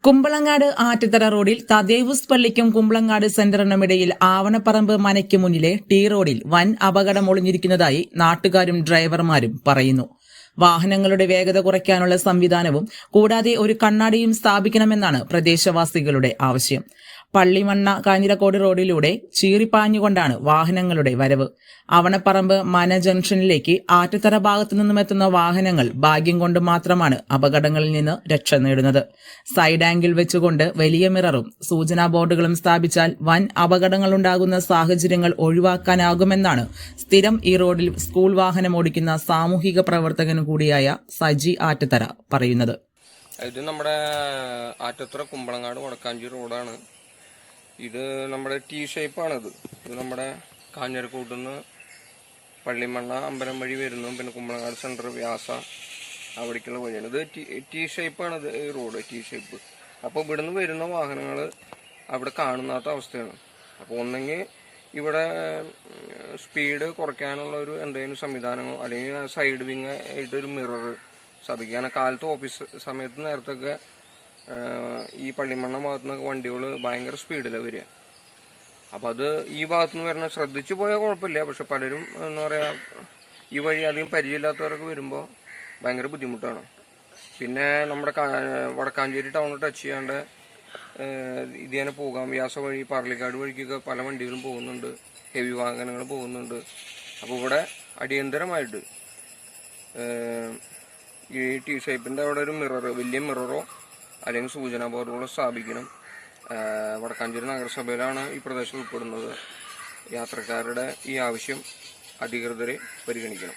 കുമ്പളങ്ങാട് ആറ്റുതറ റോഡിൽ തദേവുസ് പള്ളിക്കും കുമ്പളങ്ങാട് സെന്ററിനുമിടയിൽ ആവണപ്പറമ്പ് മനയ്ക്ക് മുന്നിലെ ടി റോഡിൽ വൻ അപകടം ഒളിഞ്ഞിരിക്കുന്നതായി നാട്ടുകാരും ഡ്രൈവർമാരും പറയുന്നു. വാഹനങ്ങളുടെ വേഗത കുറയ്ക്കാനുള്ള സംവിധാനവും കൂടാതെ ഒരു കണ്ണാടിയും സ്ഥാപിക്കണമെന്നാണ് പ്രദേശവാസികളുടെ ആവശ്യം. പള്ളിമണ്ണ കാഞ്ഞിരക്കോട് റോഡിലൂടെ ചീറിപ്പാഞ്ഞുകൊണ്ടാണ് വാഹനങ്ങളുടെ വരവ്. അവണപ്പറമ്പ് മന ജംഗ്ഷനിലേക്ക് ആറ്റുതറ ഭാഗത്തു നിന്നുമെത്തുന്ന വാഹനങ്ങൾ ഭാഗ്യം കൊണ്ട് മാത്രമാണ് അപകടങ്ങളിൽ നിന്ന് രക്ഷ നേടുന്നത്. സൈഡ് ആംഗിൾ വെച്ചുകൊണ്ട് വലിയ മിററും സൂചനാ ബോർഡുകളും സ്ഥാപിച്ചാൽ വൻ അപകടങ്ങളുണ്ടാകുന്ന സാഹചര്യങ്ങൾ ഒഴിവാക്കാനാകുമെന്നാണ് സ്ഥിരം ഈ റോഡിൽ സ്കൂൾ വാഹനം ഓടിക്കുന്ന സാമൂഹിക പ്രവർത്തകനും കൂടിയായ സജി ആറ്റുതറ പറയുന്നത്. ഇത് നമ്മുടെ ആറ്റുതറ കുമ്പളങ്ങാട് വടക്കാഞ്ചേരി റോഡാണ്. ഇത് നമ്മുടെ ടി ഷേപ്പാണിത്. ഇത് നമ്മുടെ കാഞ്ഞിരക്കോട്ട് നിന്ന് പള്ളിമണ്ണ അമ്പലം വഴി വരുന്നു. പിന്നെ കുമ്പളങ്ങാട് സെൻറ്റർ വ്യാസ അവിടേക്കുള്ള വഴിയാണ്. ഇത് ടി ഷേപ്പാണിത്, ഈ റോഡ് ടി ഷേപ്പ്. അപ്പോൾ ഇവിടുന്ന് വരുന്ന വാഹനങ്ങൾ അവിടെ കാണുന്നാത്ത അവസ്ഥയാണ്. അപ്പോൾ ഒന്നെങ്കിൽ ഇവിടെ സ്പീഡ് കുറയ്ക്കാനുള്ള ഒരു എന്തെങ്കിലും സംവിധാനമോ അല്ലെങ്കിൽ സൈഡ് വിങ് ആയിട്ടൊരു മിറർ സ്ഥാപിക്കുക. കാലത്ത് ഓഫീസ് സമയത്ത് നേരത്തൊക്കെ ഈ പള്ളിമണ്ണ ഭാഗത്തു നിന്നൊക്കെ വണ്ടികൾ ഭയങ്കര സ്പീഡിലാണ് വരിക. അപ്പം അത് ഈ ഭാഗത്തു നിന്ന് വരണ ശ്രദ്ധിച്ചു പോയാൽ കുഴപ്പമില്ല. പക്ഷെ പലരും എന്താ പറയുക, ഈ വഴി അധികം പരിചയമില്ലാത്തവരൊക്കെ വരുമ്പോൾ ഭയങ്കര ബുദ്ധിമുട്ടാണ്. പിന്നെ നമ്മുടെ വടക്കാഞ്ചേരി ടൗൺ ടച്ച് ചെയ്യാണ്ട് ഇതിനെ പോകാം. വ്യാസ വഴി പാർലിക്കാട് വഴിക്കൊക്കെ പല വണ്ടികളും പോകുന്നുണ്ട്, ഹെവി വാഹനങ്ങൾ പോകുന്നുണ്ട്. അപ്പോൾ ഇവിടെ അടിയന്തരമായിട്ട് ഈ ടി ഷേപ്പിൻ്റെ അവിടെ ഒരു മിറർ, വലിയ മിററോ അല്ലെങ്കിൽ സൂചനാ ബോർഡുകളോ സ്ഥാപിക്കണം. വടക്കാഞ്ചേരി നഗരസഭയിലാണ് ഈ പ്രദേശം ഉൾപ്പെടുന്നത്. യാത്രക്കാരുടെ ഈ ആവശ്യം അധികൃതരെ പരിഗണിക്കണം.